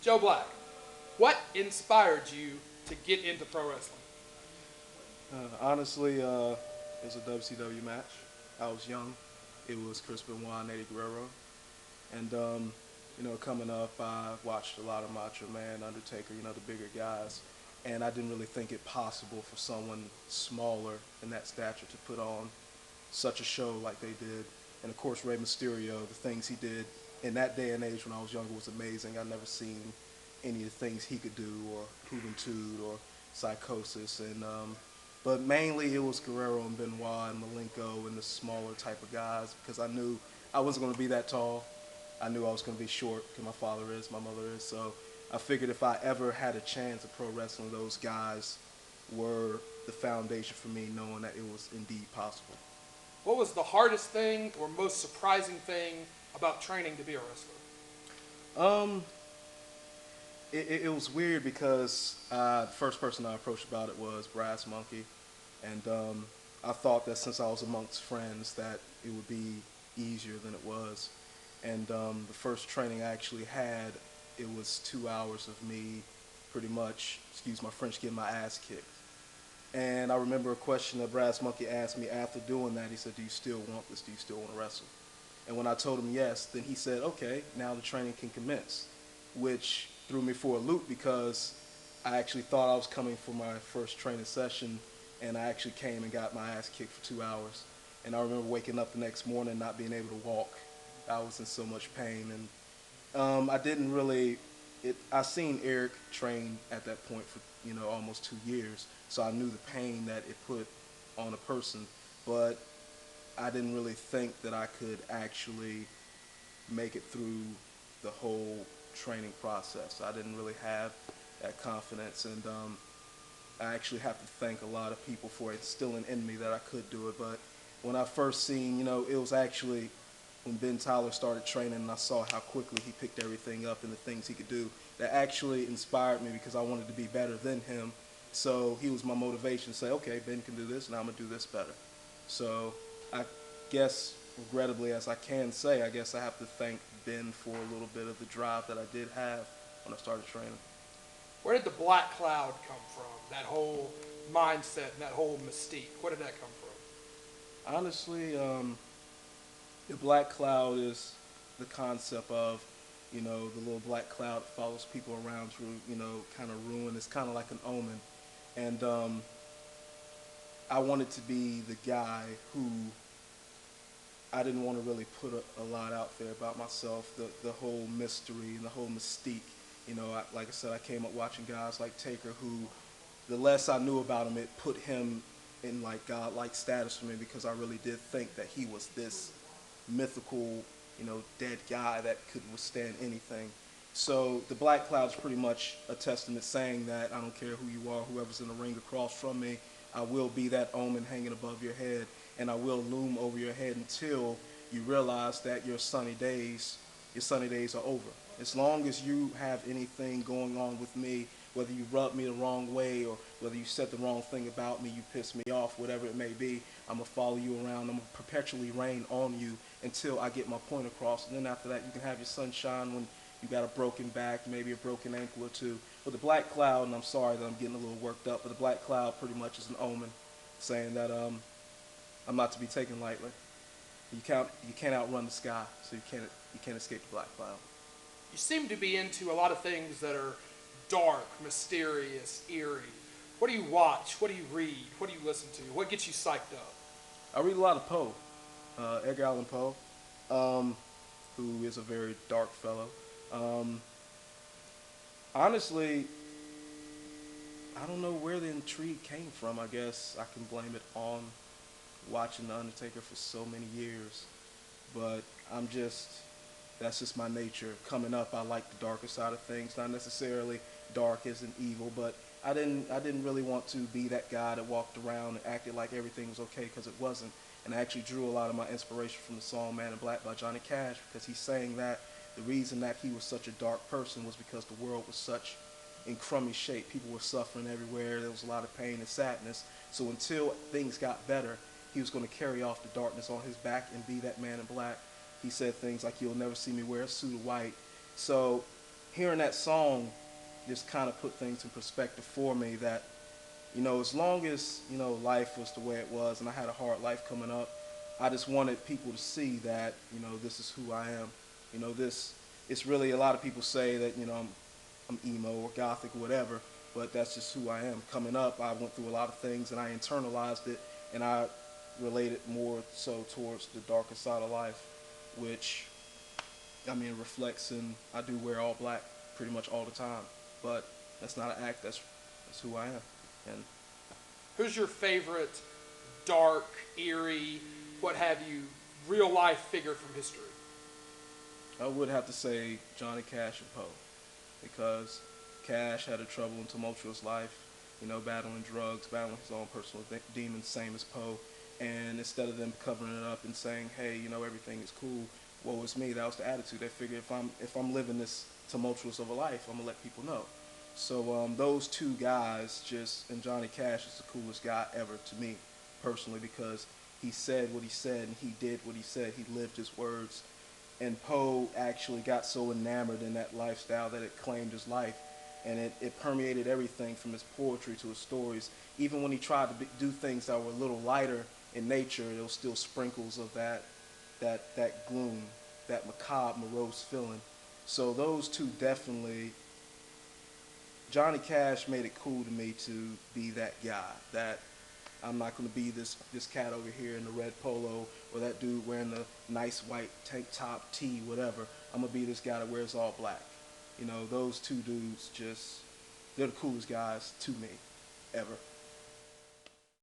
Joe Black, what inspired you to get into pro wrestling? Honestly, it was a WCW match. I was young. It was Chris Benoit and Eddie Guerrero. And, coming up, I watched a lot of Macho Man, Undertaker, the bigger guys. And I didn't really think it possible for someone smaller in that stature to put on such a show like they did. And of course, Rey Mysterio, the things he did in that day and age when I was younger was amazing. I'd never seen any of the things he could do, or Juventud, or Psychosis. But mainly it was Guerrero and Benoit and Malenko and the smaller type of guys, because I knew I wasn't going to be that tall. I knew I was going to be short because my father is, my mother is. So I figured if I ever had a chance at pro wrestling, those guys were the foundation for me, knowing that it was indeed possible. What was the hardest thing or most surprising thing about training to be a wrestler? Um, it was weird because the first person I approached about it was Brass Monkey, and I thought that since I was amongst friends that it would be easier than it was. And the first training I actually had, it was 2 hours of me pretty much, excuse my French, getting my ass kicked. And I remember a question that Brass Monkey asked me after doing that. He said, "Do you still want this? Do you still want to wrestle?" And when I told him yes, then he said, "Okay, now the training can commence," which threw me for a loop because I actually thought I was coming for my first training session, and I actually came and got my ass kicked for 2 hours. And I remember waking up the next morning not being able to walk. I was in so much pain, and I didn't really. I seen Eric train at that point for almost 2 years, so I knew the pain that it put on a person, but I didn't really think that I could actually make it through the whole training process. I didn't really have that confidence, and I actually have to thank a lot of people for instilling in me that I could do it. But when I first seen, it was actually when Ben Tyler started training and I saw how quickly he picked everything up and the things he could do, that actually inspired me because I wanted to be better than him. So he was my motivation to say, okay, Ben can do this, and I'm going to do this better. So I guess, regrettably as I can say, I guess I have to thank Ben for a little bit of the drive that I did have when I started training. Where did the black cloud come from? That whole mindset and that whole mystique. Where did that come from? Honestly, the black cloud is the concept of, the little black cloud follows people around through, kind of ruin. It's kind of like an omen. And I wanted to be the guy who I didn't want to really put a lot out there about myself, the whole mystery and the whole mystique. Like I said, I came up watching guys like Taker who, the less I knew about him, it put him in like godlike status for me because I really did think that he was this mythical, dead guy that could withstand anything. So the black cloud's pretty much a testament saying that I don't care who you are, whoever's in the ring across from me, I will be that omen hanging above your head, and I will loom over your head until you realize that your sunny days are over. As long as you have anything going on with me, whether you rub me the wrong way or whether you said the wrong thing about me, you piss me off, whatever it may be, I'm going to follow you around. I'm going to perpetually rain on you until I get my point across. And then after that, you can have your sunshine when you got a broken back, maybe a broken ankle or two. But the black cloud, and I'm sorry that I'm getting a little worked up, but the black cloud pretty much is an omen saying that I'm not to be taken lightly. You can't outrun the sky, so you can't escape the black cloud. You seem to be into a lot of things that are dark, mysterious, eerie. What do you watch? What do you read? What do you listen to? What gets you psyched up? I read a lot of Poe, Edgar Allan Poe, who is a very dark fellow. Um, Honestly, I don't know where the intrigue came from. I guess I can blame it on watching The Undertaker for so many years. But that's just my nature. Coming up, I like the darker side of things. Not necessarily dark as in evil, but I didn't really want to be that guy that walked around and acted like everything was okay because it wasn't. And I actually drew a lot of my inspiration from the song Man in Black by Johnny Cash because he's saying that the reason that he was such a dark person was because the world was such in crummy shape. People were suffering everywhere. There was a lot of pain and sadness. So until things got better, he was going to carry off the darkness on his back and be that man in black. He said things like, "You'll never see me wear a suit of white." So hearing that song just kind of put things in perspective for me that, as long as, life was the way it was and I had a hard life coming up, I just wanted people to see that, this is who I am. It's really, a lot of people say that, I'm emo or gothic or whatever, but that's just who I am. Coming up, I went through a lot of things and I internalized it, and I related more so towards the darker side of life, which, reflects in, I do wear all black pretty much all the time, but that's not an act, that's who I am. And Who's your favorite dark, eerie, what have you, real life figure from history? I would have to say Johnny Cash and Poe, because Cash had a troubled and tumultuous life, battling drugs, battling his own personal demons, same as Poe. And instead of them covering it up and saying, hey, everything is cool, woe is me, that was the attitude. They figured if I'm living this tumultuous of a life, I'm gonna let people know. So those two guys, and Johnny Cash is the coolest guy ever to me, personally, because he said what he said and he did what he said. He lived his words. And Poe actually got so enamored in that lifestyle that it claimed his life, and it permeated everything from his poetry to his stories. Even when he tried to do things that were a little lighter in nature, there was still sprinkles of that gloom, that macabre, morose feeling. So those two definitely. Johnny Cash made it cool to me to be that guy, that I'm not going to be this cat over here in the red polo, or that dude wearing the nice white tank top, tee, whatever. I'm going to be this guy that wears all black. Those two dudes they're the coolest guys to me, ever.